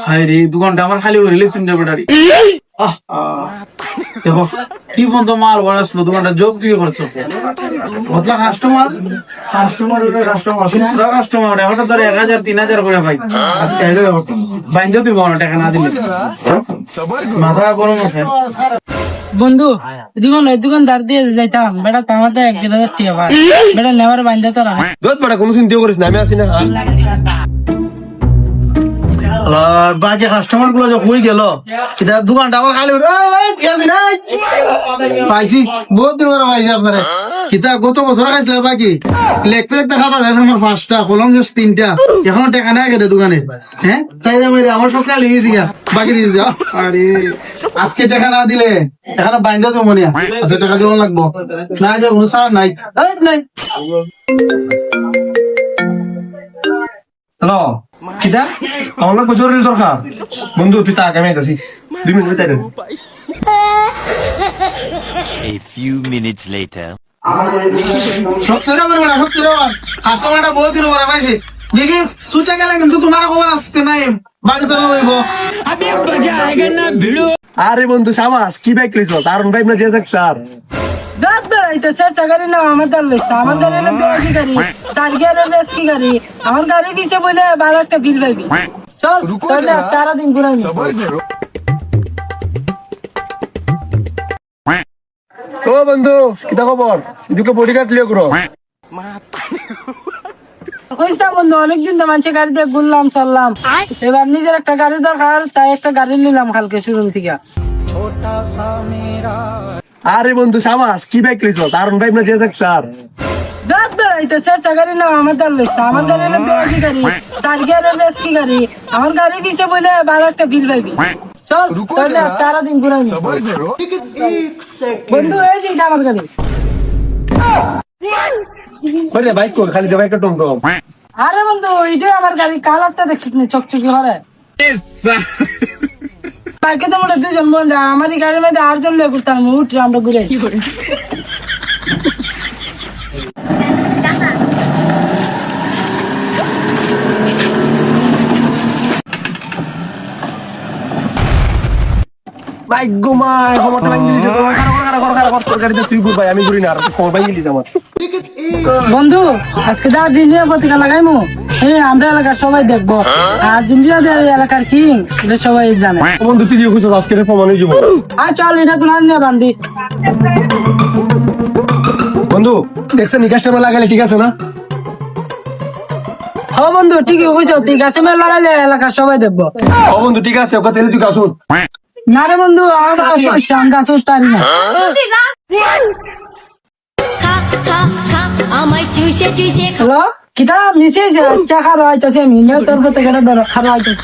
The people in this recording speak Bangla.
হায় রে দোকানটা আমার খালি করে লিসুন যাবে ডারি দেখো কি বন্ধ মাল বড়াছিল দোকানটা যোগ দিয়ে করছো বদলা কাস্টমার খুচরা কাস্টমার এখন ধরে 1000 3000 করে পাই আজকে এলো বাইন্দা দিব না টাকা না দিলে মাথা গরম আছে বন্ধু জীবন ওই দোকানদার দিয়ে যাইতাম বেটা কামাতে 1000 টাকা ভাই বেটা নেওয়ার বাইন্দা তো রাখে দোত বড় কোনো চিন্তা করিস না আমি আছি না বাকি কাস্টমার গুলো যে হয়ে গেল দোকানটা আমার খালি পাইছি বহুত দিন পরে পাইছি আপনারা কিতাব গত বছর খাইছিল বাকি লেখতে লেখতে খাতা দেয় আমার 5টা কলম যে 3টা এখনো টাকা নাই গেলে দোকানে হ্যাঁ তাই আমার সব খালি গেছি বাকি দিয়ে যাও আরে আজকে টাকা না দিলে এখানে বাইন্দা দেবো মনে আচ্ছা টাকা দেওয়া লাগবো না যে কোনো সার নাই নাই হ্যালো কিটা আমার লাগবে জরুরি দরকার বন্ধু তুই তা আগামী আছি 2 মিনিট ভিতরে A few minutes later. সত্যি কাস্টমারটা বহুত দিন পরে পাইছি দেখিস সুচা গেলে কিন্তু তোমার খবর আসছে নাই বাড়ি চলে লইব আরে বন্ধু সাবাস কি বাইক লইছ দারুন বাইক না জেজাক স্যার দাঁত বেড়াইতেছে চাগারি না আমার দাঁড় লইছে আমার গাড়ি হলো বেশি গাড়ি সার্গিয়ারের রেস্কি গাড়ি আমার গাড়ি পিছে বলে 12 একটা বিল পাইবি চল তাহলে সারা দিন ঘুরাই ও বন্ধু কিটা খবর দুটো বডি কাট লিও করো কইতা বন্ধু অনেকদিন তো মানুষের গাড়ি দিয়ে ঘুরলাম চললাম এবার নিজের একটা গাড়ি দরকার তাই একটা গাড়ি নিলাম কালকে শোরুম থেকে আরে বন্ধু সাবাস কি বাইক লইছ দারুন বাইক না জেজাক স্যার দাঁত বেড়াইতেছে চাগারি না আমার দাঁড় লইছে আমার গাড়ি হলো বেশি গাড়ি সার্গিয়ারের রেস্কি গাড়ি আমার গাড়ি পিছে বলে 12 একটা বিল পাইবি চল তাহলে সারা দিন ঘুরাই বন্ধু এই যে এটা আমার গাড়ি কইরে বাইক কর খালি দে বাইক টম টম আরে বন্ধু এইটাই আমার গাড়ি কালারটা দেখছিস না চকচকি হরে বাইকে তো মোটে 2 জন বোন যায় আমারই গাড়ির মধ্যে 8 জন লোক উঠতাম উঠে আমরা ঘুরে বাইক গোমায় খবরটা বাইক দিলিস তোর গাড়িতে তুই ঘুর ভাই আমি ঘুরি না আর খবর বাইক দিলিস আমার বন্ধু আজকে যা জিনিয়া পত্রিকা লাগাইমু আমরা এলাকার সবাই দেখবো আর জিনিয়া এলাকার কিং এটা সবাই জানে বন্ধু তুই খুঁজো আজকে প্রমাণ হয়ে যাবো আর চল এটা কোন নিয়ে বান্ধি বন্ধু দেখছেন কাস্টমার লাগালে ঠিক আছে না হ বন্ধু ঠিকই বুঝছো তুই গাছে মেল লাগাইলে এলাকার সবাই দেখবো ও বন্ধু ঠিক আছে ওকে তেলে তুই কাসুন না রে বন্ধু আমার গাছ উঠতারি না হ্যালো কিতা মিশে চা খাওয়া হইতেছে আমি তোর প্রত্যেকটা ধরো খাওয়া হইতেছে